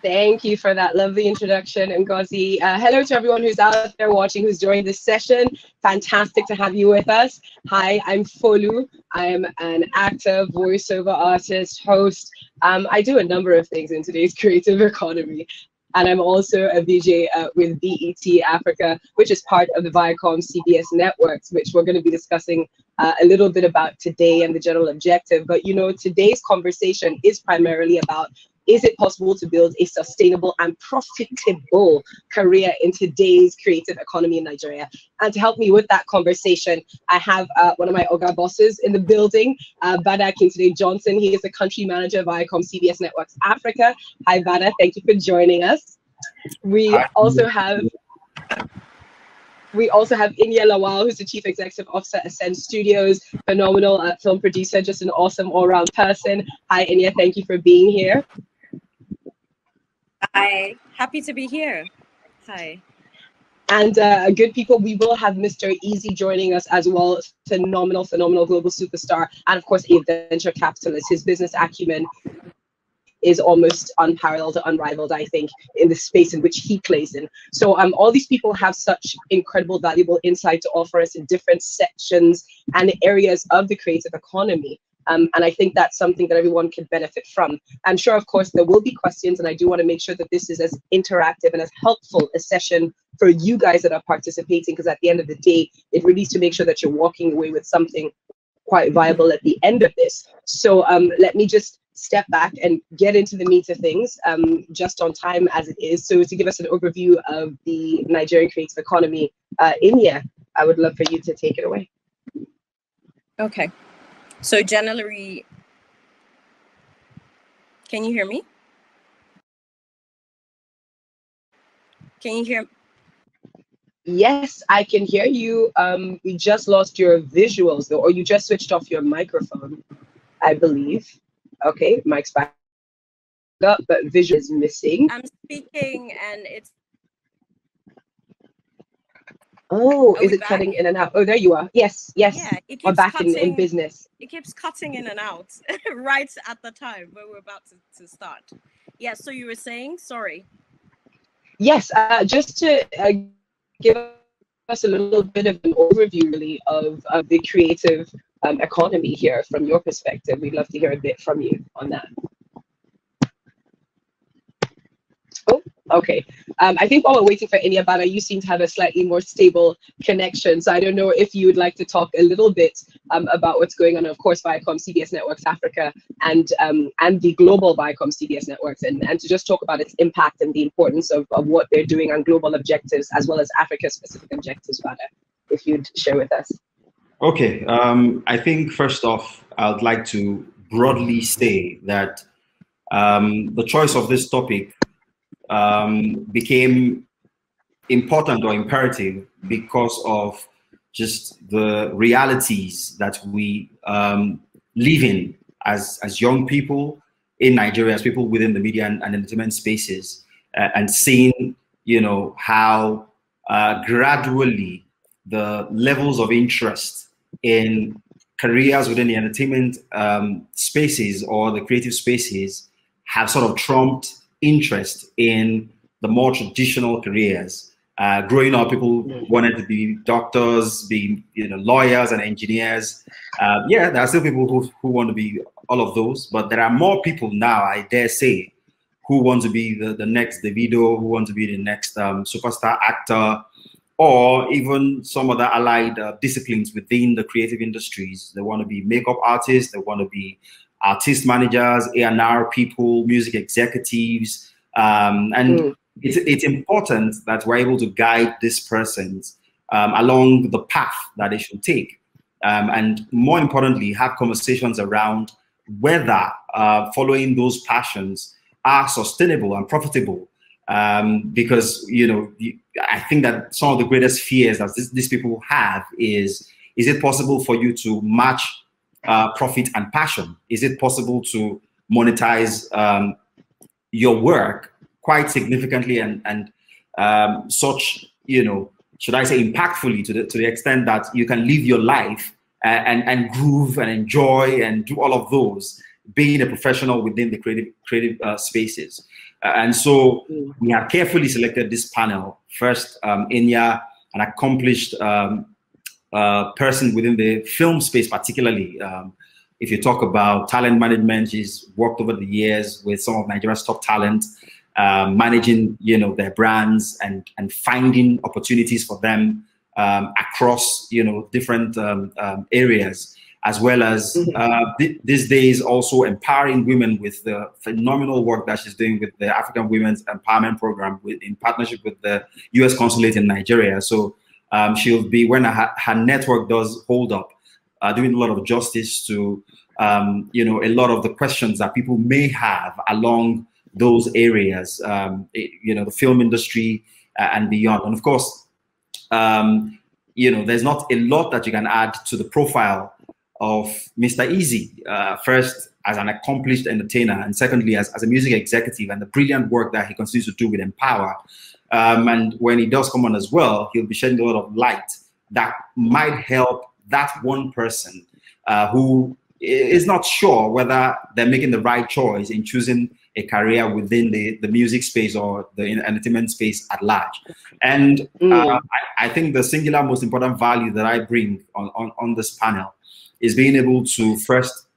Thank you for that lovely introduction, Ngozi. Hello to everyone who's out there watching, who's joined this session. Fantastic to have you with us. Hi, I'm Folu. I'm an actor, voiceover artist, host. I do a number of things in today's creative economy. And I'm also a VJ with BET Africa, which is part of the ViacomCBS networks, which we're going to be discussing a little bit about today and the general objective. But, you know, today's conversation is primarily about, is it possible to build a sustainable and profitable career in today's creative economy in Nigeria? And to help me with that conversation, I have one of my Oga bosses in the building, Bada Kingsley Johnson. He is the country manager of ViacomCBS Networks Africa. Hi, Bada. Thank you for joining us. We also have Inya Lawal, who's the Chief Executive Officer at Ascend Studios, phenomenal film producer, just an awesome all-round person. Hi, Inya. Thank you for being here. Hi, happy to be here. Hi. And good people, we will have Mr. Easy joining us as well. Phenomenal global superstar. And of course, a venture capitalist. His business acumen is almost unparalleled, unrivaled, I think, in the space in which he plays in. So all these people have such incredible, valuable insight to offer us in different sections and areas of the creative economy. And I think that's something that everyone can benefit from. I'm sure, of course, there will be questions, and I do want to make sure that this is as interactive and as helpful a session for you guys that are participating, because at the end of the day, it really is to make sure that you're walking away with something quite viable at the end of this. So let me just step back and get into the meat of things, just on time as it is. So to give us an overview of the Nigerian creative economy, Inya, I would love for you to take it away. Okay. So generally, can you hear me? Can you hear? Yes, I can hear you. We just lost your visuals though, or you just switched off your microphone, I believe. Okay, mic's back up, but visual is missing. I'm speaking and it's... Oh, is it cutting in and out? Oh, there you are. Yes, yes. Yeah, it keeps we're back cutting, in business. It keeps cutting in and out right at the time when we're about to start. Yeah, so you were saying, sorry. Yes, just to give us a little bit of an overview really of the creative economy here from your perspective. We'd love to hear a bit from you on that. Oh, okay. I think while we're waiting for Inya, Bada, you seem to have a slightly more stable connection. So I don't know if you would like to talk a little bit about what's going on, of course, ViacomCBS Networks Africa and the global ViacomCBS networks, and to just talk about its impact and the importance of what they're doing on global objectives as well as Africa-specific objectives, Bada, if you'd share with us. Okay. I think first off, I'd like to broadly say that the choice of this topic became important or imperative because of just the realities that we live in as young people in Nigeria, as people within the media and entertainment spaces, and seeing, you know, how gradually the levels of interest in careers within the entertainment spaces or the creative spaces have sort of trumped interest in the more traditional careers. Growing up, people wanted to be doctors, be lawyers and engineers. Yeah, there are still people who want to be all of those, but there are more people now, I dare say, who want to be the next Davido, who want to be the next superstar actor, or even some other allied disciplines within the creative industries. They want to be makeup artists, they want to be artist managers, A&R people, music executives, and it's important that we're able to guide these persons along the path that they should take, and more importantly, have conversations around whether following those passions are sustainable and profitable. Because I think that some of the greatest fears that these people have is it possible for you to match profit and passion? Is it possible to monetize your work quite significantly and such, should I say, impactfully to the extent that you can live your life and groove and enjoy and do all of those, being a professional within the creative spaces? And so we have carefully selected this panel. First, Inya, an accomplished person within the film space, particularly. If you talk about talent management, she's worked over the years with some of Nigeria's top talent, managing, their brands and finding opportunities for them across, different areas, as well as these days also empowering women with the phenomenal work that she's doing with the African Women's Empowerment Program in partnership with the U.S. Consulate in Nigeria. So she'll be, when her network does hold up, doing a lot of justice to, a lot of the questions that people may have along those areas, the film industry and beyond. And of course, there's not a lot that you can add to the profile of Mr. Easy. First, as an accomplished entertainer, and secondly, as a music executive, and the brilliant work that he continues to do with Empower. And when he does come on as well, he'll be shedding a lot of light that might help that one person who is not sure whether they're making the right choice in choosing a career within the music space or the entertainment space at large. And I think the singular most important value that I bring on this panel is being able to first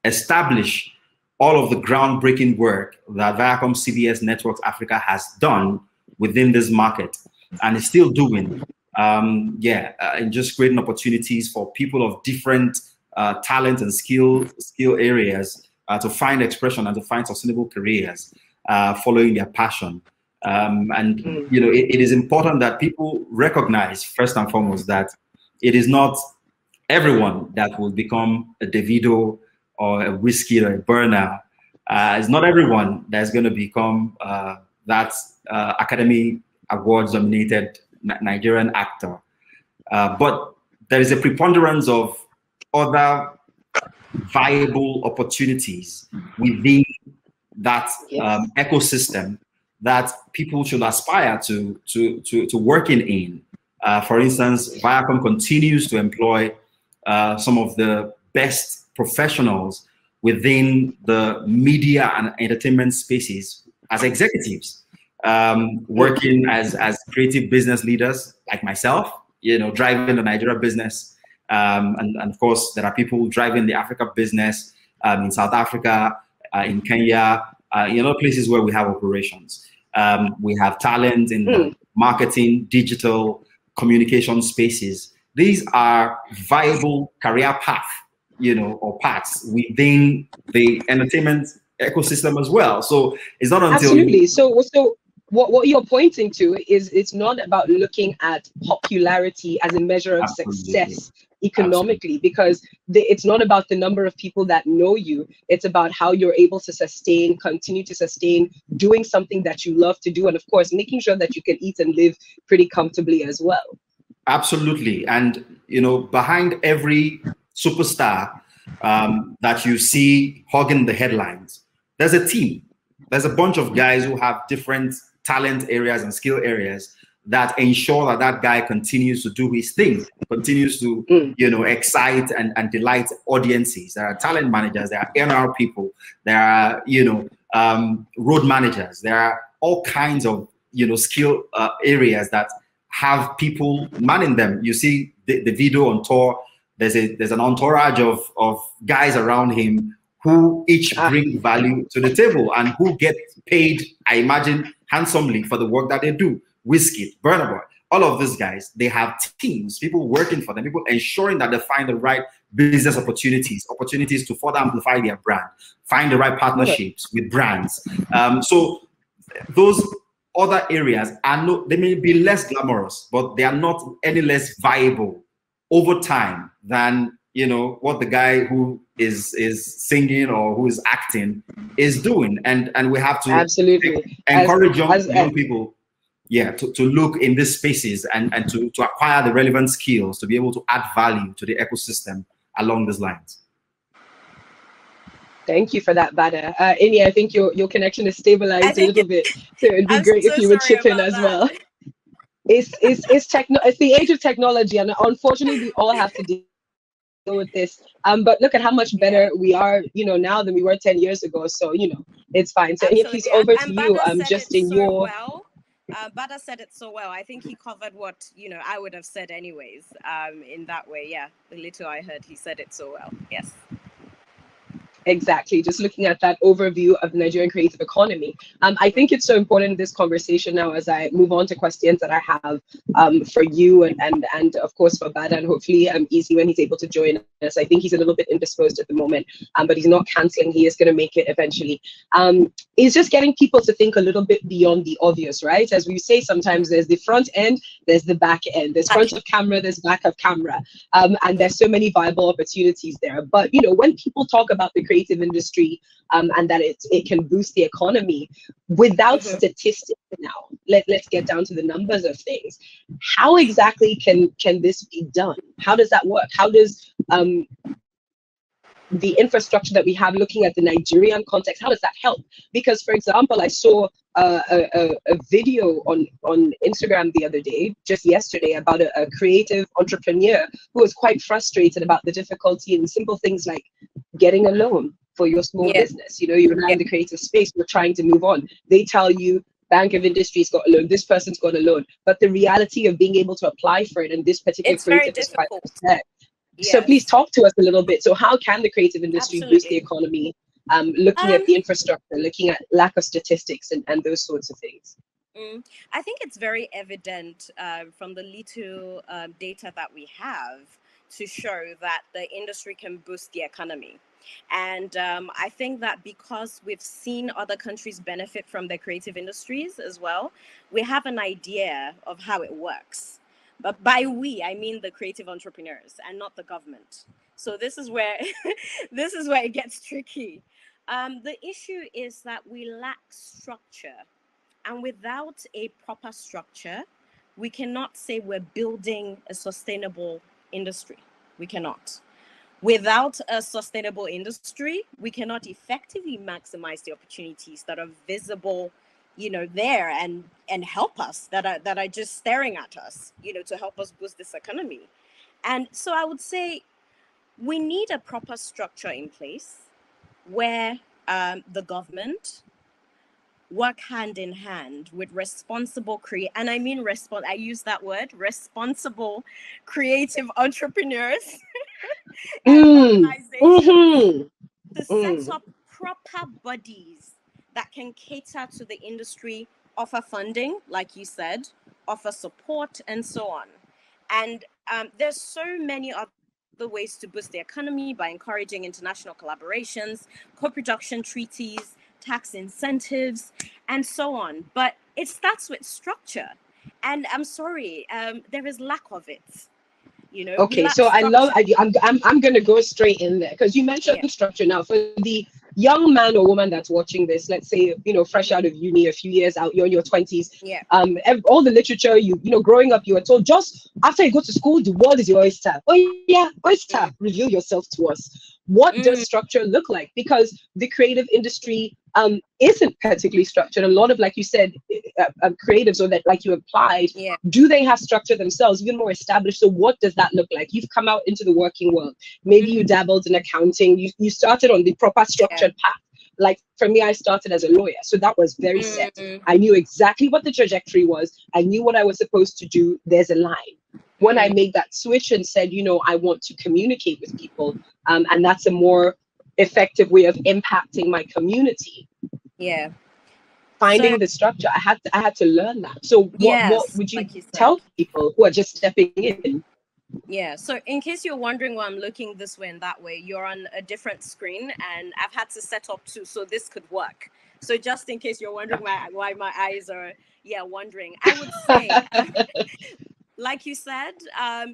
establish all of the groundbreaking work that ViacomCBS Networks Africa has done within this market and is still doing. And just creating opportunities for people of different talent and skill areas to find expression and to find sustainable careers following their passion. It is important that people recognize first and foremost that it is not everyone that will become a Davido or a Whiskey or a Burner. It's not everyone that's going to become that Academy Awards nominated Nigerian actor, but there is a preponderance of other viable opportunities within that ecosystem that people should aspire to working in. For instance, Viacom continues to employ some of the best professionals within the media and entertainment spaces as executives. Working as creative business leaders like myself, driving the Nigeria business. And of course, there are people driving the Africa business in South Africa, in Kenya, places where we have operations. We have talent in marketing, digital, communication spaces. These are viable career paths, or paths within the entertainment ecosystem as well. So it's not until absolutely. So what you're pointing to is it's not about looking at popularity as a measure of success economically, because it's not about the number of people that know you. It's about how you're able to continue to sustain doing something that you love to do, and of course making sure that you can eat and live pretty comfortably as well. Absolutely. And behind every superstar that you see hogging the headlines, there's a team. There's a bunch of guys who have different talent areas and skill areas that ensure that that guy continues to do his thing, continues to, excite and delight audiences. There are talent managers, there are NR people, there are, road managers. There are all kinds of, skill areas that have people manning them. You see the video on tour, there's an entourage of guys around him who each bring value to the table and who get paid, I imagine, handsomely for the work that they do. Whiskey, Burna Boy, all of these guys, they have teams, people working for them, people ensuring that they find the right business opportunities to further amplify their brand, find the right partnerships with brands. So those other areas they may be less glamorous, but they are not any less viable over time than what the guy who is singing or who is acting is doing, and we have to absolutely encourage young people, to look in these spaces and to acquire the relevant skills to be able to add value to the ecosystem along these lines. Thank you for that, Bada. Amy, I think your connection is stabilized a little bit, so it'd be great if you would chip in as well. It's the age of technology, and unfortunately, we all have to deal with this. But look at how much better we are, now than we were 10 years ago. So, It's fine. So Anya, please, over to you. Bada said Just it in so your well. Bada said it so well. I think he covered what I would have said anyways. In that way, yeah. The little I heard, he said it so well. Yes. Exactly. Just looking at that overview of the Nigerian creative economy. I think it's so important in this conversation now as I move on to questions that I have for you and of course for Bada, and hopefully Easy when he's able to join us. I think he's a little bit indisposed at the moment, but he's not canceling. He is going to make it eventually. Is just getting people to think a little bit beyond the obvious, right? As we say, sometimes there's the front end, there's the back end, there's front of camera, there's back of camera, and there's so many viable opportunities there. But when people talk about the creative industry and that it can boost the economy without statistics now, let's get down to the numbers of things. How exactly can this be done? How does that work? How does the infrastructure that we have, looking at the Nigerian context, how does that help? Because, for example, I saw a video on Instagram the other day, just yesterday, about a creative entrepreneur who was quite frustrated about the difficulty in simple things like getting a loan for your small business. You're now in the creative space, you're trying to move on. They tell you, Bank of Industry's got a loan, this person's got a loan, but the reality of being able to apply for it in this particular creative is quite upset. Yes. So please talk to us a little bit. So how can the creative industry boost the economy? Looking at the infrastructure, looking at lack of statistics and those sorts of things. I think it's very evident from the little data that we have to show that the industry can boost the economy. And I think that because we've seen other countries benefit from their creative industries as well, we have an idea of how it works. But by we, I mean the creative entrepreneurs and not the government. So this is where it gets tricky. The issue is that we lack structure. And without a proper structure, we cannot say we're building a sustainable industry. We cannot. Without a sustainable industry, we cannot effectively maximize the opportunities that are visible there and help us, that are just staring at us, to help us boost this economy. And so I would say we need a proper structure in place where the government work hand in hand with responsible I use that word, responsible creative entrepreneurs and organizations to set up proper bodies that can cater to the industry, offer funding, like you said, offer support, and so on. And there's so many other ways to boost the economy by encouraging international collaborations, co-production treaties, tax incentives, and so on. But it starts with structure. And I'm sorry, there is lack of it. Okay, so I'm going to go straight in there because you mentioned structure. Now, for the young man or woman that's watching this, let's say, fresh out of uni, a few years out, you're in your 20s. All the literature, growing up, you were told just after you go to school, the world is your oyster. Oh yeah, oyster. Reveal yourself to us. What does structure look like? Because the creative industry isn't particularly structured. A lot of, like you said, creatives, or that, like you applied, do they have structure themselves, even more established? So what does that look like? You've come out into the working world. Maybe you dabbled in accounting. You started on the proper structured path. Like for me, I started as a lawyer. So that was very set. I knew exactly what the trajectory was. I knew what I was supposed to do. There's a line. When I made that switch and said, I want to communicate with people, and that's a more effective way of impacting my community. Finding the structure, I had to learn that. So what would you tell people who are just stepping in? So in case you're wondering why I'm looking this way and that way, you're on a different screen and I've had to set up too, so this could work. So just in case you're wondering why my eyes are wondering, I would say like you said,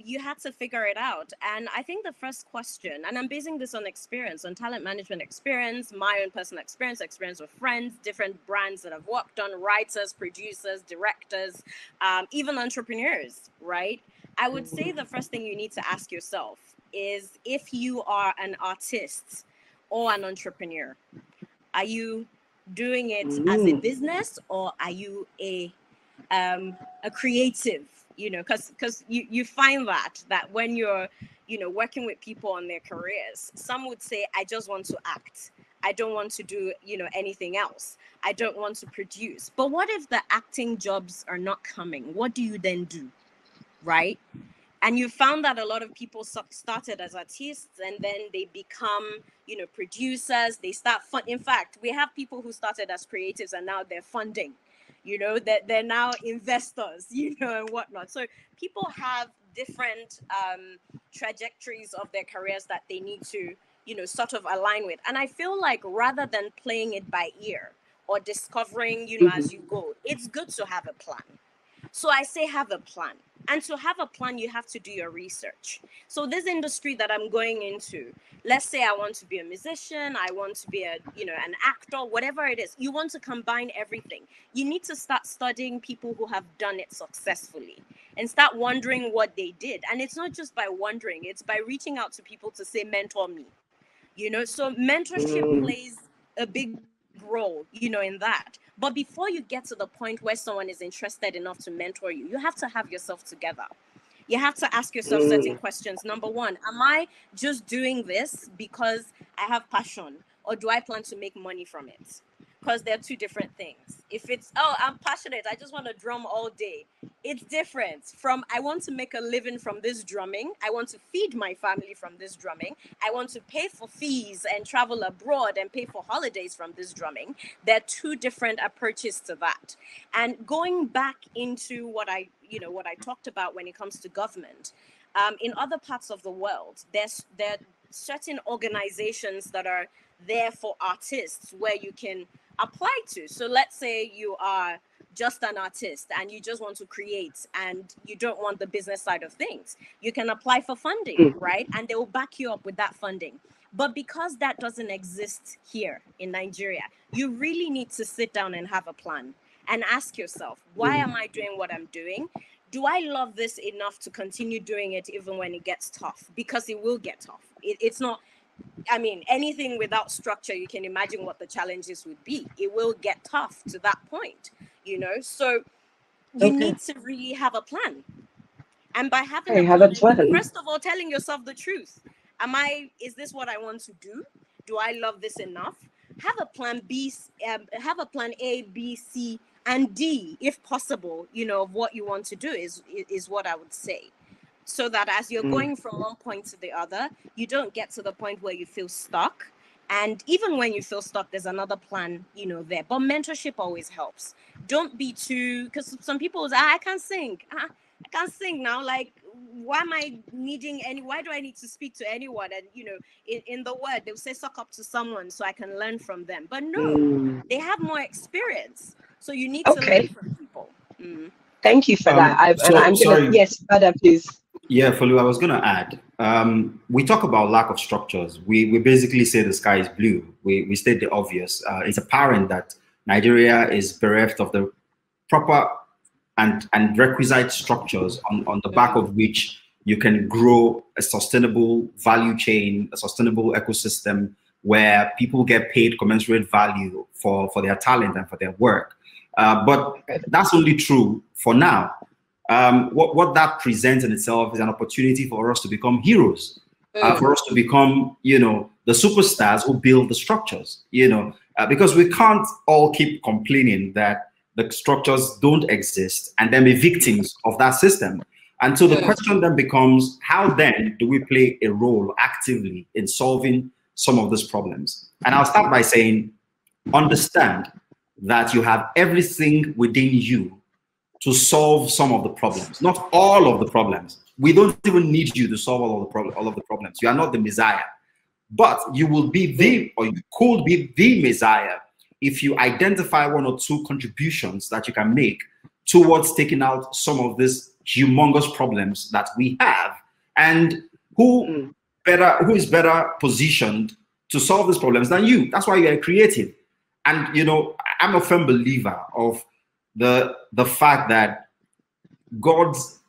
you had to figure it out. And I think the first question, and I'm basing this on experience, on talent management experience, my own personal experience with friends, different brands that I've worked on, writers, producers, directors, even entrepreneurs, right? I would say the first thing you need to ask yourself is if you are an artist or an entrepreneur, are you doing it as a business or are you a creative? Because you find that when you're, working with people on their careers, some would say, I just want to act. I don't want to do, anything else. I don't want to produce. But what if the acting jobs are not coming? What do you then do? Right? And you found that a lot of people started as artists, and then they become, producers. They start in fact, we have people who started as creatives and now they're funding, that they're now investors, and whatnot. So people have different trajectories of their careers that they need to, sort of align with. And I feel like rather than playing it by ear or discovering, as you go, it's good to have a plan. So I say have a plan. And to have a plan, you have to do your research. So this industry that I'm going into, let's say I want to be a musician, I want to be an actor, whatever it is, you want to combine everything. You need to start studying people who have done it successfully and start wondering what they did. And it's not just by wondering, it's by reaching out to people to say, mentor me. So mentorship plays a big role, in that. But before you get to the point where someone is interested enough to mentor you, you have to have yourself together. You have to ask yourself certain questions. Number one, am I just doing this because I have passion, or do I plan to make money from it? Because they're two different things. If it's, oh, I'm passionate, I just want to drum all day, it's different from I want to make a living from this drumming. I want to feed my family from this drumming. I want to pay for fees and travel abroad and pay for holidays from this drumming. There are two different approaches to that. And going back into what I talked about when it comes to government, in other parts of the world, there are certain organizations that are there for artists where you can apply to. So let's say you are just an artist and you just want to create and you don't want the business side of things. You can apply for funding, right? And they will back you up with that funding. But because that doesn't exist here in Nigeria, you really need to sit down and have a plan and ask yourself, why am I doing what I'm doing? Do I love this enough to continue doing it even when it gets tough? Because it will get tough. It's not, anything without structure, you can imagine what the challenges would be. It will get tough to that point, So you need to really have a plan. And by having a plan, first of all, telling yourself the truth. Is this what I want to do? Do I love this enough? Have a plan B, have a plan A, B, C, and D, if possible, of what you want to do is what I would say. So that as you're going from one point to the other, you don't get to the point where you feel stuck. And even when you feel stuck, there's another plan, there. But mentorship always helps. Don't be too, because some people say, I can't sing. I can't sing now. Like, why am I why do I need to speak to anyone? And, in the word, they'll say, suck up to someone so I can learn from them. But no, they have more experience. So you need to learn from people. Thank you for that. I'm sorry. Yes, Father, please. Yeah, Folu, I was going to add, we talk about lack of structures. We basically say the sky is blue. We state the obvious. It's apparent that Nigeria is bereft of the proper and requisite structures on the back of which you can grow a sustainable value chain, a sustainable ecosystem where people get paid commensurate value for their talent and for their work. But that's only true for now. What that presents in itself is an opportunity for us to become heroes, for us to become, the superstars who build the structures, because we can't all keep complaining that the structures don't exist and then be victims of that system. And so the question then becomes, how then do we play a role actively in solving some of these problems? And I'll start by saying, understand that you have everything within you to solve some of the problems, not all of the problems. We don't even need you to solve all of the problems. You are not the Messiah, but you will be or you could be the Messiah if you identify one or two contributions that you can make towards taking out some of these humongous problems that we have. And who is better positioned to solve these problems than you? That's why you are creative. And I'm a firm believer of the fact that God's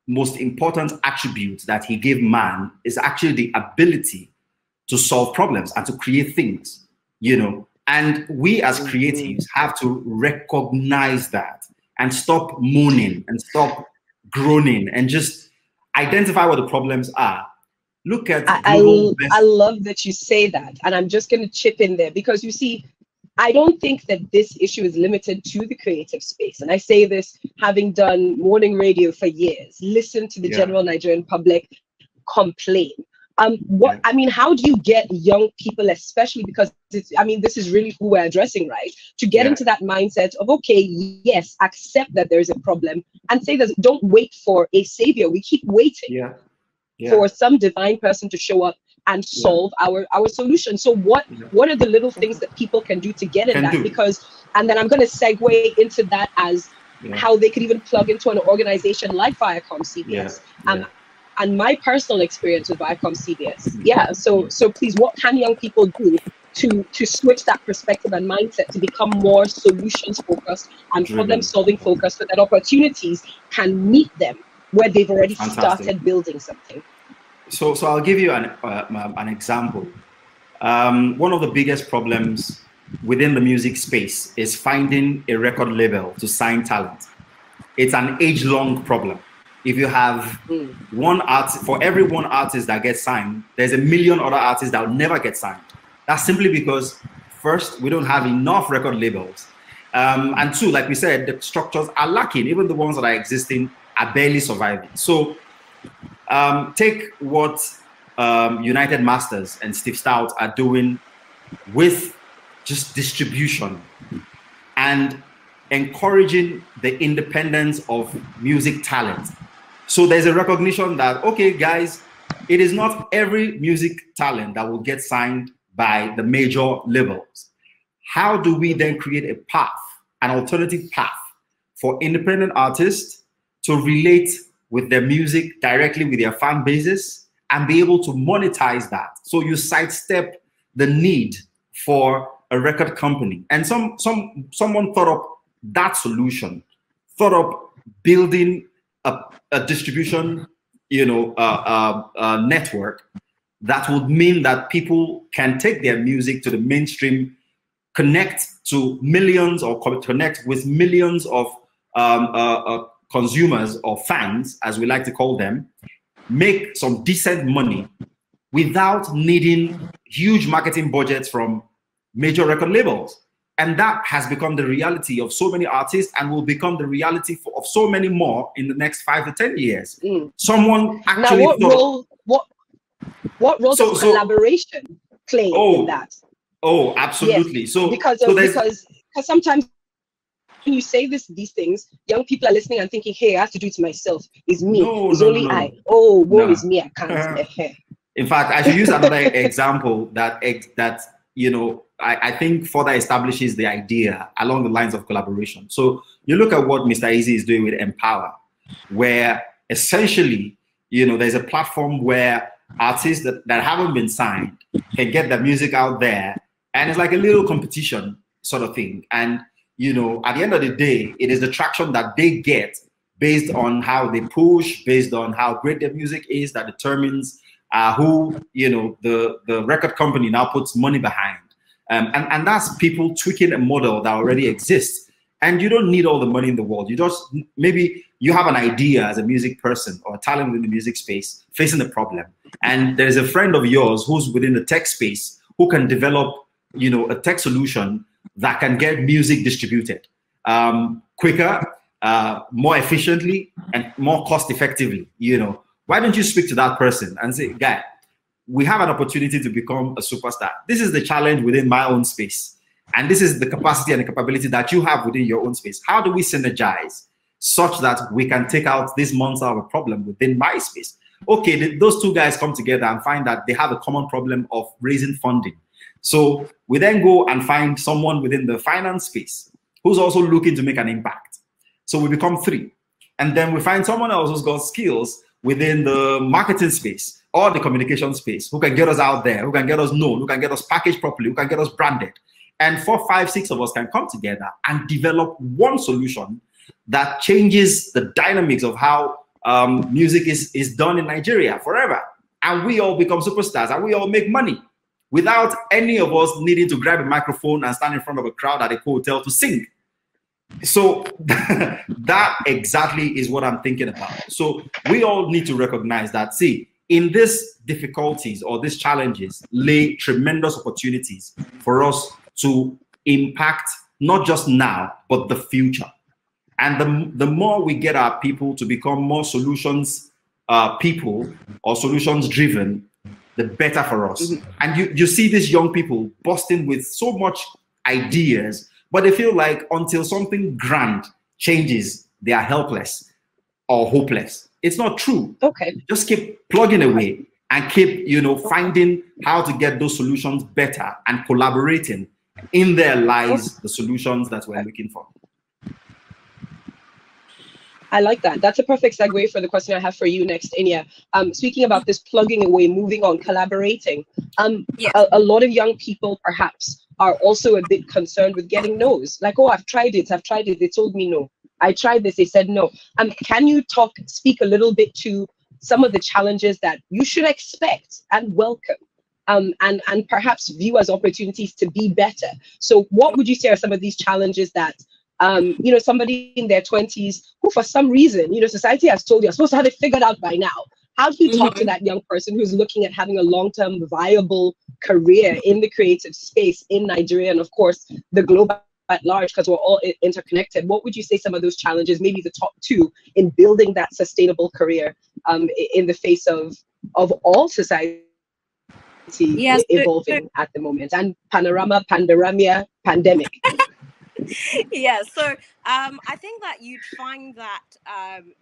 most important attribute that he gave man is actually the ability to solve problems and to create things, and we as creatives have to recognize that and stop moaning and stop groaning and just identify what the problems are Look at I love that you say that. And I'm just going to chip in there because you see, I don't think that this issue is limited to the creative space. And I say this having done morning radio for years, listen to the general Nigerian public complain. I mean, how do you get young people, especially because this is really who we're addressing, right? To get into that mindset of, okay, yes, accept that there's a problem and say that don't wait for a savior. We keep waiting for some divine person to show up and solve our solution. So what are the little things that people can do to get in that? Because, and then I'm going to segue into that as how they could even plug into an organization like ViacomCBS. And my personal experience with ViacomCBS. So please, what can young people do to switch that perspective and mindset to become more solutions focused and problem solving focused, so that opportunities can meet them where they've already started building something? So I'll give you an example. One of the biggest problems within the music space is finding a record label to sign talent. It's an age-long problem. If you have one artist, for every one artist that gets signed, there's a million other artists that will never get signed. That's simply because, first, we don't have enough record labels. And two, like we said, the structures are lacking. Even the ones that are existing are barely surviving. So take what United Masters and Steve Stout are doing with just distribution and encouraging the independence of music talent. So there's a recognition that, okay, guys, it is not every music talent that will get signed by the major labels. How do we then create a path, an alternative path for independent artists to relate with their music directly with their fan bases and be able to monetize that? So you sidestep the need for a record company. And someone thought up that solution, thought up building a distribution, network that would mean that people can take their music to the mainstream, connect to millions or connect with millions of consumers or fans, as we like to call them, make some decent money without needing huge marketing budgets from major record labels. And that has become the reality of so many artists and will become the reality of so many more in the next 5 to 10 years. Someone actually what role does collaboration play in that? Oh, absolutely. Yes, because sometimes when you say these things, young people are listening and thinking, hey, I have to do it to myself. It's me. It's only I. Oh, woe is me. I can't. In fact, I should use another example that I think further establishes the idea along the lines of collaboration. So you look at what Mr. Easy is doing with Empower, where essentially, there's a platform where artists that haven't been signed can get their music out there, and it's like a little competition sort of thing. And at the end of the day, it is the traction that they get based on how they push, based on how great their music is, that determines who the record company now puts money behind. And that's people tweaking a model that already exists. And you don't need all the money in the world. You just, maybe you have an idea as a music person or a talent in the music space facing a problem. And there's a friend of yours who's within the tech space who can develop, a tech solution that can get music distributed quicker, more efficiently, and more cost effectively. Why don't you speak to that person and say, guy, we have an opportunity to become a superstar. This is the challenge within my own space. And this is the capacity and the capability that you have within your own space. How do we synergize such that we can take out this monster of a problem within my space? Okay, those two guys come together and find that they have a common problem of raising funding. So we then go and find someone within the finance space who's also looking to make an impact. So we become 3. And then we find someone else who's got skills within the marketing space or the communication space, who can get us out there, who can get us known, who can get us packaged properly, who can get us branded. And 4, 5, 6 of us can come together and develop one solution that changes the dynamics of how music is done in Nigeria forever. And we all become superstars and we all make money without any of us needing to grab a microphone and stand in front of a crowd at a hotel to sing. So that exactly is what I'm thinking about. So we all need to recognize that, see, in these difficulties or these challenges lay tremendous opportunities for us to impact not just now, but the future. And the more we get our people to become more solutions people or solutions driven, the better for us. And you see these young people busting with so much ideas, but they feel like until something grand changes, they are helpless or hopeless. It's not true. Okay. Just keep plugging away and keep, finding how to get those solutions better and collaborating. In there lies the solutions that we're looking for. I like that. That's a perfect segue for the question I have for you next, Inya. Speaking about this plugging away, moving on, collaborating. A lot of young people perhaps are also a bit concerned with getting no's. Like, oh, I've tried it, they told me no. I tried this, they said no. Can you speak a little bit to some of the challenges that you should expect and welcome, and perhaps view as opportunities to be better? So what would you say are some of these challenges that somebody in their 20s who for some reason, society has told you, you're supposed to have it figured out by now. How do you talk to that young person who's looking at having a long-term viable career in the creative space in Nigeria and of course the globe at large, because we're all interconnected? What would you say some of those challenges, maybe the top two, in building that sustainable career in the face of all society evolving at the moment, and pandemic? Yeah, so I think that you'd find that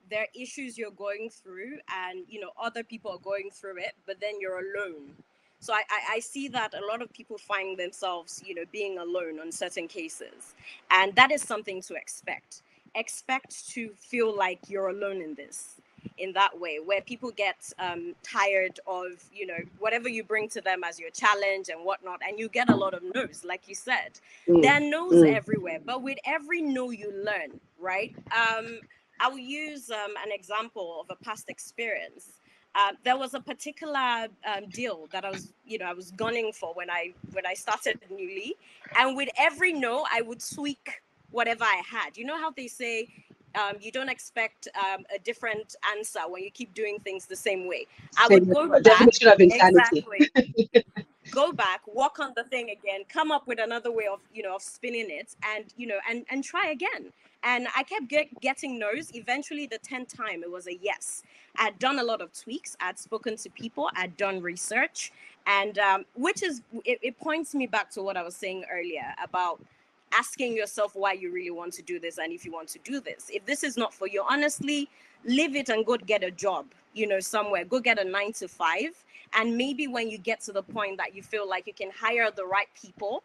there are issues you're going through and other people are going through it, but then you're alone. So I see that a lot of people find themselves being alone on certain cases, and that is something to expect to feel like you're alone in that way, where people get tired of whatever you bring to them as your challenge and whatnot, and you get a lot of no's. Like you said, there are no's everywhere, but with every no you learn, right? I will use an example of a past experience. There was a particular deal that I was gunning for when I started newly, and with every no I would tweak whatever I had. You know how they say you don't expect a different answer when you keep doing things the same way. I would go back, definition of insanity. exactly, go back, work on the thing again, come up with another way of of spinning it, and try again. And I kept getting no's. Eventually, the 10th time, it was a yes. I'd done a lot of tweaks. I'd spoken to people. I'd done research, and which is it points me back to what I was saying earlier about asking yourself why you really want to do this, and if you want to do this. If this is not for you, honestly, leave it and go get a job, somewhere. Go get a 9 to 5. And maybe when you get to the point that you feel like you can hire the right people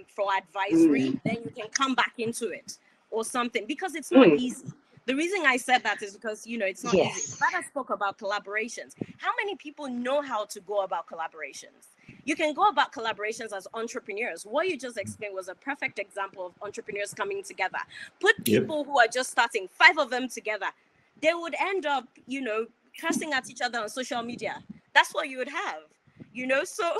for advisory, then you can come back into it or something, because it's not easy. The reason I said that is because, it's not easy. But I spoke about collaborations. How many people know how to go about collaborations? You can go about collaborations as entrepreneurs. What you just explained was a perfect example of entrepreneurs coming together. Put people who are just starting, 5 of them together. They would end up, cursing at each other on social media. That's what you would have. So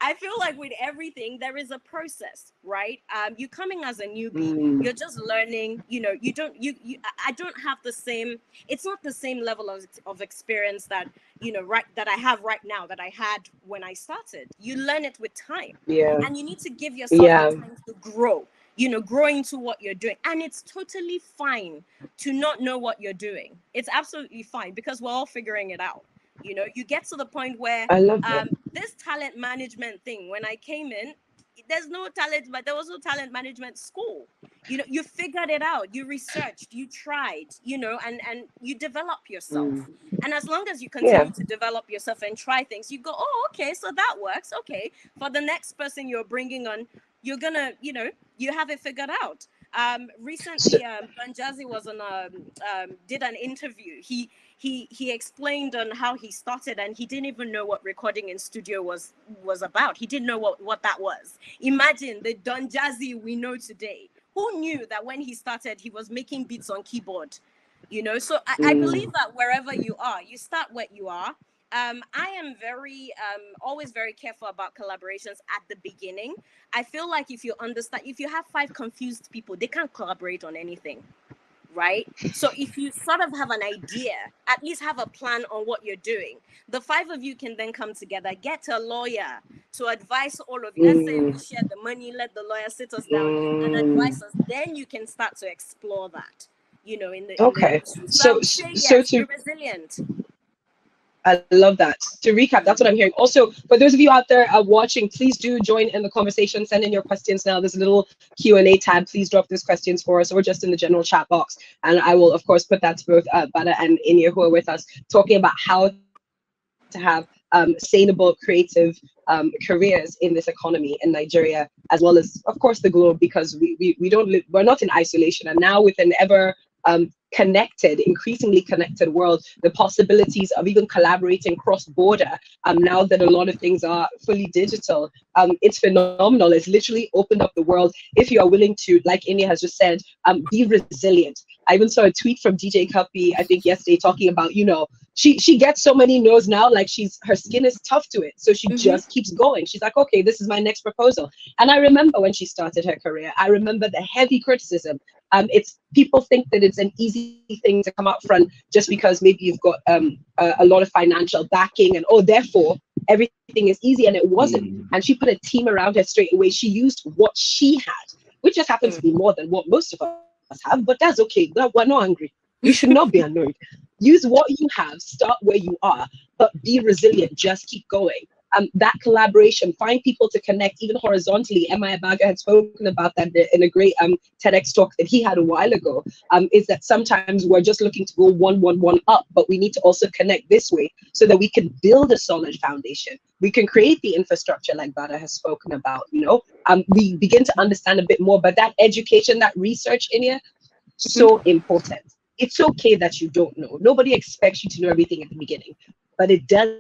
I feel like with everything, there is a process, right? You coming as a newbie, you're just learning, I don't have the same, it's not the same level of experience that, that I have right now that I had when I started. You learn it with time. And you need to give yourself the time to grow, grow into what you're doing. And it's totally fine to not know what you're doing. It's absolutely fine, because we're all figuring it out. You get to the point where this talent management thing, when I came in, there's no talent, but there was no talent management school. You figured it out, you researched, you tried, and you develop yourself. And as long as you continue to develop yourself and try things, you go, oh, okay, so that works. Okay, for the next person you're bringing on, you're gonna, you have it figured out. Recently, Banjazi was on did an interview. He explained on how he started, and he didn't even know what recording in studio was about. He didn't know what that was. Imagine the Don Jazzy we know today. Who knew that when he started, he was making beats on keyboard? So I believe that wherever you are, you start where you are. I am always very careful about collaborations at the beginning. I feel like if you have 5 confused people, they can't collaborate on anything. right? So if you sort of have an idea, at least have a plan on what you're doing. The 5 of you can then come together, get a lawyer to advise all of you. Let's say we share the money, let the lawyer sit us down and advise us. Then you can start to explore that, you know, in the industry. So I would say yes, be resilient. I love that. To recap, that's what I'm hearing. Also, for those of you out there watching, please do join in the conversation. Send in your questions now. There's a little Q&A tab. Please drop those questions for us or just in the general chat box. And I will, of course, put that to both Bada and Inya who are with us, talking about how to have sustainable, creative careers in this economy in Nigeria, as well as, of course, the globe, because we don't live, we're not in isolation. And now with an ever connected, increasingly connected world, the possibilities of even collaborating cross-border, now that a lot of things are fully digital, it's phenomenal. It's literally opened up the world. If you are willing to, like India has just said, be resilient. I even saw a tweet from DJ Cuppy, I think yesterday, talking about, you know, she gets so many no's now, like her skin is tough to it. So she just keeps going. She's like, okay, this is my next proposal. And I remember when she started her career, I remember the heavy criticism. It's people think that it's an easy thing to come up front just because maybe you've got a lot of financial backing and therefore everything is easy, and it wasn't. And she put a team around her straight away. She used what she had, which just happens to be more than what most of us have, but that's okay. We're not angry. You should not be annoyed. Use what you have, start where you are, but be resilient. Just keep going. That collaboration, find people to connect, even horizontally. Emma Abaga had spoken about that in a great TEDx talk that he had a while ago, is that sometimes we're just looking to go one up, but we need to also connect this way so that we can build a solid foundation. We can create the infrastructure like Bada has spoken about, you know. We begin to understand a bit more, but that education, that research in here, so important. It's okay that you don't know. Nobody expects you to know everything at the beginning, but it does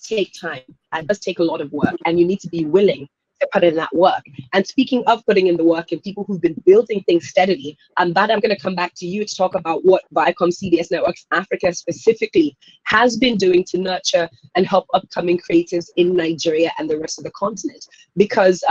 take time and does take a lot of work, and you need to be willing to put in that work. And speaking of putting in the work and people who've been building things steadily, Bada, I'm going to come back to you to talk about what ViacomCBS Networks Africa specifically has been doing to nurture and help upcoming creatives in Nigeria and the rest of the continent, because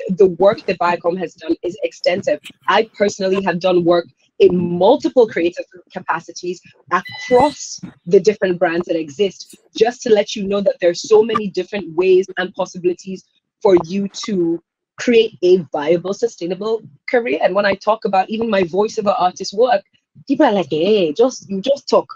the work that Viacom has done is extensive. I personally have done work in multiple creative capacities across the different brands that exist, just to let you know that there's so many different ways and possibilities for you to create a viable, sustainable career. And when I talk about even my voiceover artist work, people are like, hey, you just talk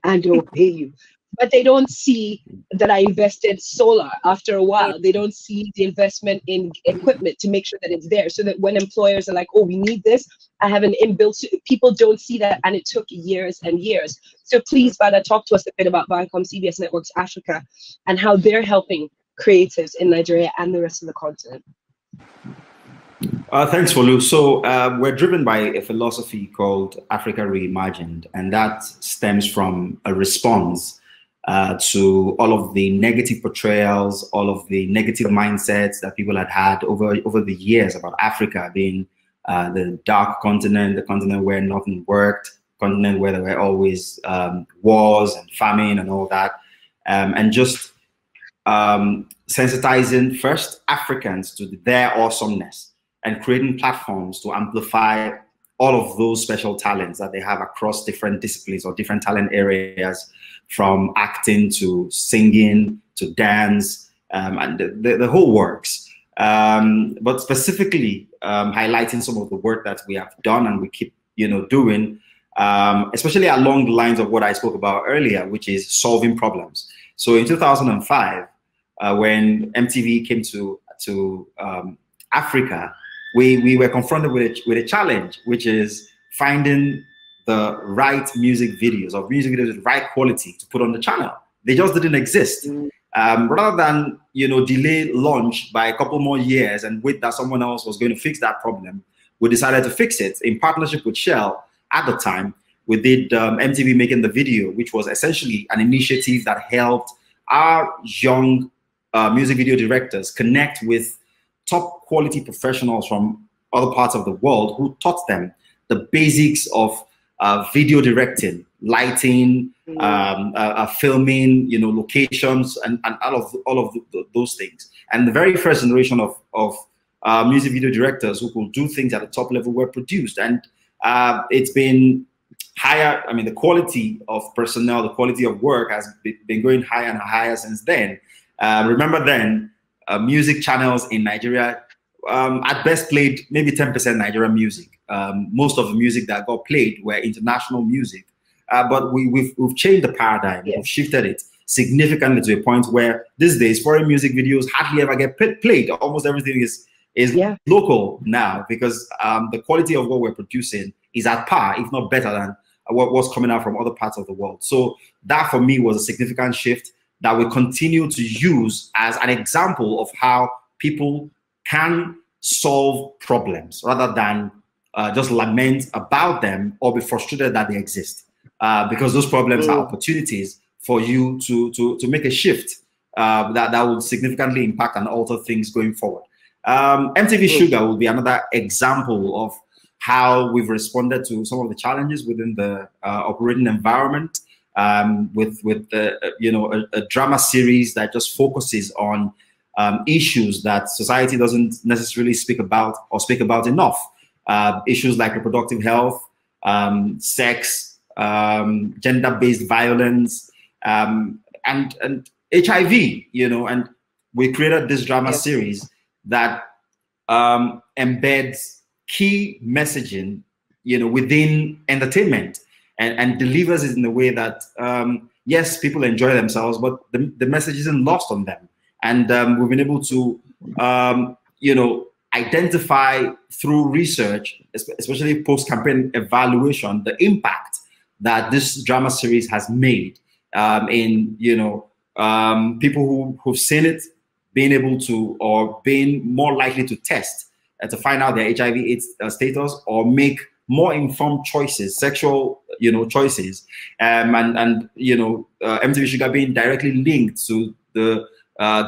and they'll pay you. But they don't see that I invested solar after a while. They don't see the investment in equipment to make sure that it's there, so that when employers are like, oh, we need this, I have an inbuilt, people don't see that, and it took years and years. So please, Bada, talk to us a bit about ViacomCBS Networks Africa and how they're helping creatives in Nigeria and the rest of the continent. Thanks, Folu. So we're driven by a philosophy called Africa Reimagined, and that stems from a response to all of the negative portrayals, all of the negative mindsets that people had over the years about Africa being the dark continent, the continent where nothing worked, continent where there were always wars and famine and all that, and just sensitizing first Africans to their awesomeness and creating platforms to amplify all of those special talents that they have across different disciplines or different talent areas, from acting to singing to dance, and the whole works. But specifically highlighting some of the work that we have done and we keep, doing, especially along the lines of what I spoke about earlier, which is solving problems. So in 2005, when MTV came to Africa, we were confronted with a challenge, which is finding the right music videos with right quality to put on the channel. They just didn't exist. Rather than delay launch by a couple more years and wait that someone else was going to fix that problem, we decided to fix it in partnership with Shell. At the time, we did MTV Making the Video, which was essentially an initiative that helped our young music video directors connect with top quality professionals from other parts of the world who taught them the basics of video directing, lighting, filming, locations, and all of those things. And the very first generation of music video directors who could do things at the top level were produced. And it's been higher. I mean, the quality of personnel, the quality of work has been going higher and higher since then. Remember then, music channels in Nigeria at best played maybe 10% Nigerian music. Most of the music that got played were international music. But we've changed the paradigm. We've shifted it significantly to a point where these days foreign music videos hardly ever get played. Almost everything is local now, because the quality of what we're producing is at par, if not better than what's coming out from other parts of the world. So that for me was a significant shift that we continue to use as an example of how people can solve problems rather than just lament about them or be frustrated that they exist. Because those problems are opportunities for you to make a shift that will significantly impact and alter things going forward. MTV Sugar will be another example of how we've responded to some of the challenges within the operating environment, with a drama series that just focuses on issues that society doesn't necessarily speak about or speak about enough. Issues like reproductive health, sex, gender-based violence, and HIV, and we created this drama series that embeds key messaging, within entertainment and delivers it in a way that, yes, people enjoy themselves, but the message isn't lost on them. And we've been able to, identify through research, especially post-campaign evaluation, the impact that this drama series has made in, people who've seen it being able to, or being more likely to test to find out their HIV/AIDS status, or make more informed choices, sexual, choices, MTV Sugar being directly linked to the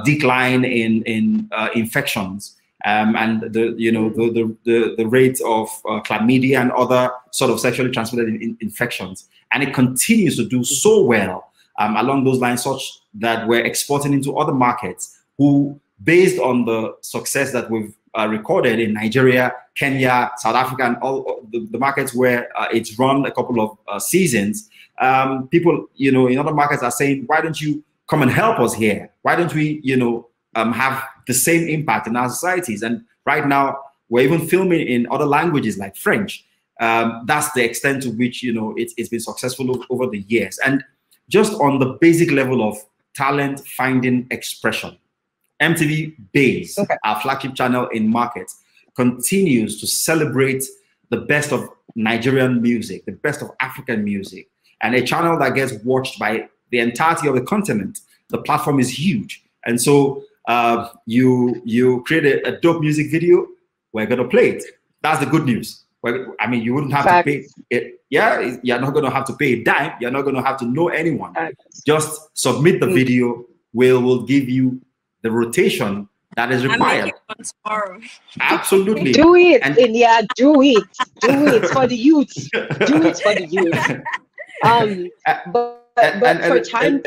decline in infections, and the rate of chlamydia and other sort of sexually transmitted infections, and it continues to do so well along those lines, such that we're exporting into other markets who, based on the success that we've recorded in Nigeria, Kenya, South Africa, and all the markets where it's run a couple of seasons, people, in other markets are saying, why don't you come and help us here? Why don't we, have the same impact in our societies? And right now, we're even filming in other languages like French. That's the extent to which, it's been successful over the years. And just on the basic level of talent finding expression, MTVbase, our flagship channel in market, continues to celebrate the best of Nigerian music, the best of African music, and a channel that gets watched by the entirety of the continent. The platform is huge. And so you create a dope music video, we're going to play it. That's the good news. I mean, you wouldn't have to pay it. Yeah, you're not going to have to pay a dime. You're not going to have to know anyone. Just submit the video. We'll give you the rotation that is required. Absolutely. Do it, India. Do it. Do it for the youth. Do it for the youth. But for time,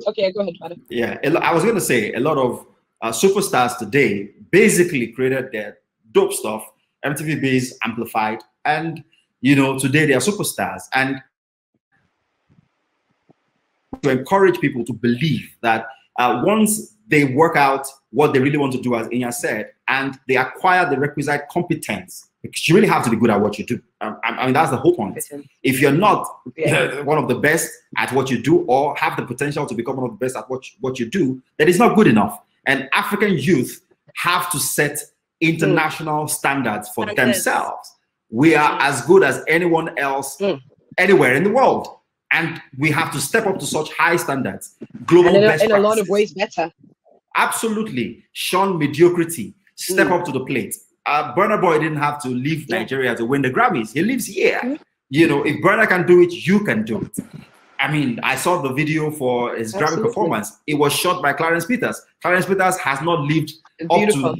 okay, go ahead, madam. Yeah, I was going to say a lot of superstars today basically created their dope stuff. MTVbase amplified, and today they are superstars. And to encourage people to believe that once they work out what they really want to do, as Inya said, and they acquire the requisite competence, because you really have to be good at what you do. I mean, that's the whole point. If you're not one of the best at what you do, or have the potential to become one of the best at what you do, then it's not good enough. And African youth have to set international standards for themselves. We are as good as anyone else anywhere in the world. And we have to step up to such high standards. Global best practices. In a lot of ways better. Absolutely. Shun mediocrity. Step up to the plate. Burna Boy didn't have to leave Nigeria to win the Grammys. He lives here. If Burna can do it, you can do it. I mean, I saw the video for his Grammy performance. It was shot by Clarence Peters. Clarence Peters has not lived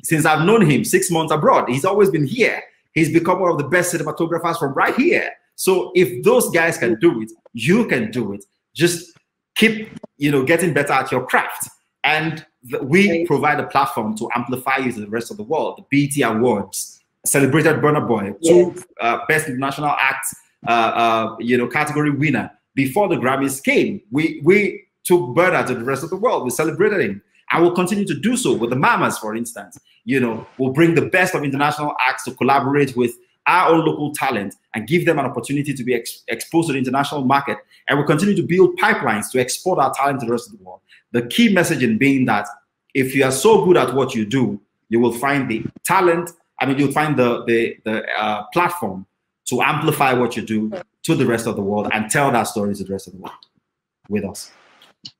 since I've known him, 6 months abroad. He's always been here. He's become one of the best cinematographers from right here. So if those guys can do it, you can do it. Just keep, getting better at your craft. And we provide a platform to amplify you to the rest of the world. The BET Awards celebrated Burna Boy, 2 Best International Acts category winner before the Grammys came. We took Burna to the rest of the world. We celebrated him. I will continue to do so with the Mamas, for instance. We'll bring the best of international acts to collaborate with our own local talent and give them an opportunity to be exposed to the international market. And we'll continue to build pipelines to export our talent to the rest of the world. The key message in being that if you are so good at what you do, you will find the talent. You'll find the platform to amplify what you do to the rest of the world and tell that story to the rest of the world with us.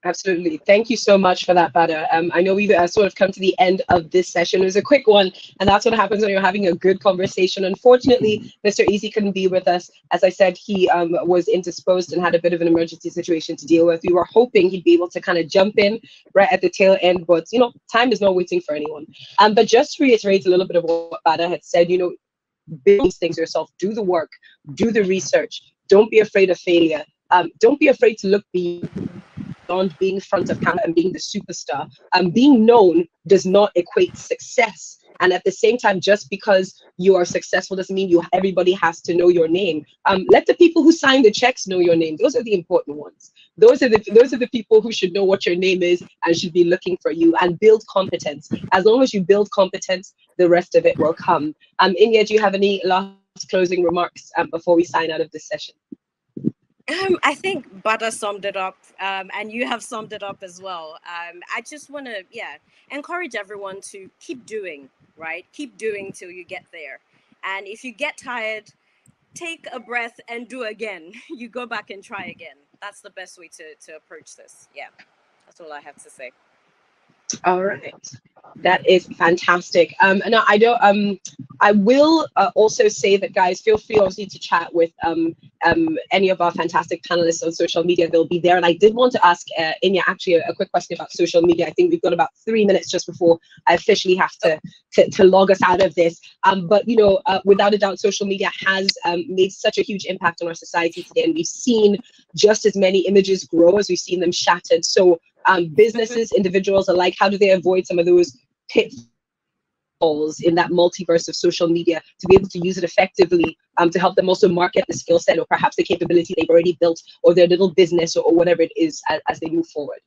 Absolutely. Thank you so much for that, Bada. I know we've sort of come to the end of this session. It was a quick one, and that's what happens when you're having a good conversation. Unfortunately, Mr. Easy couldn't be with us. As I said, he was indisposed and had a bit of an emergency situation to deal with. We were hoping he'd be able to kind of jump in right at the tail end, but time is not waiting for anyone. But just to reiterate a little bit of what Bada had said, build these things yourself, do the work, do the research. Don't be afraid of failure. Don't be afraid to look beyond being front of camera and being the superstar. Being known does not equate success. And at the same time, just because you are successful doesn't mean everybody has to know your name. Let the people who sign the checks know your name. Those are the important ones. Those are the people who should know what your name is and should be looking for you, and build competence. As long as you build competence, the rest of it will come. Inya, do you have any last closing remarks before we sign out of this session? I think Bada summed it up, and you have summed it up as well. I just want to, encourage everyone to keep doing, right? Keep doing till you get there. And if you get tired, take a breath and do again. You go back and try again. That's the best way to approach this. Yeah, that's all I have to say. All right, that is fantastic. Now I will also say that, guys, feel free obviously to chat with any of our fantastic panelists on social media. They'll be there. And I did want to ask Inya actually a quick question about social media. I think we've got about 3 minutes just before I officially have to log us out of this. But without a doubt, social media has made such a huge impact on our society today, and we've seen just as many images grow as we've seen them shattered. So businesses, individuals alike, how do they avoid some of those pitfalls in that multiverse of social media to be able to use it effectively to help them also market the skill set or perhaps the capability they've already built or their little business or whatever it is as they move forward?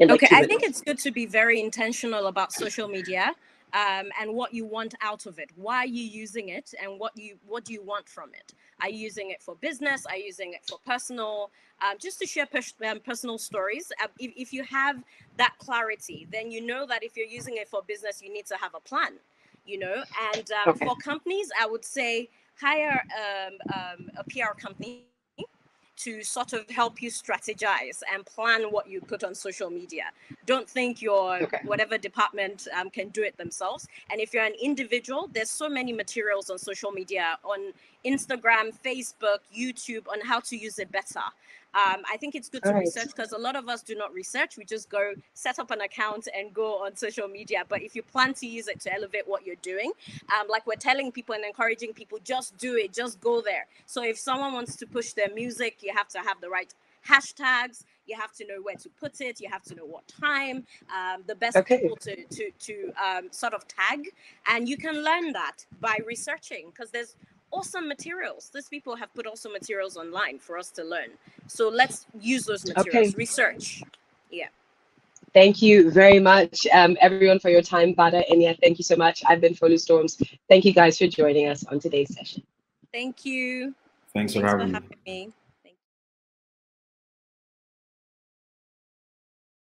Okay, I think it's good to be very intentional about social media and what you want out of it. Why are you using it, and what do you want from it? Are you using it for business? Are you using it for personal? Just to share personal stories. If you have that clarity, then you know that if you're using it for business, you need to have a plan, and for companies, I would say hire a PR company to sort of help you strategize and plan what you put on social media. Don't think your whatever department can do it themselves. And if you're an individual, there's so many materials on social media, on Instagram, Facebook, YouTube, on how to use it better. I think it's good to research, because a lot of us do not research. We just go set up an account and go on social media. But if you plan to use it to elevate what you're doing, like we're telling people and encouraging people, just do it, just go there. So if someone wants to push their music, you have to have the right hashtags. You have to know where to put it. You have to know what time, the best people to sort of tag. And you can learn that by researching, because there's awesome materials. These people have put awesome materials online for us to learn. So let's use those materials. Research. Yeah. Thank you very much, everyone, for your time. Bada, Inya, thank you so much. I've been Folu Storms. Thank you guys for joining us on today's session. Thank you. Thanks for having me.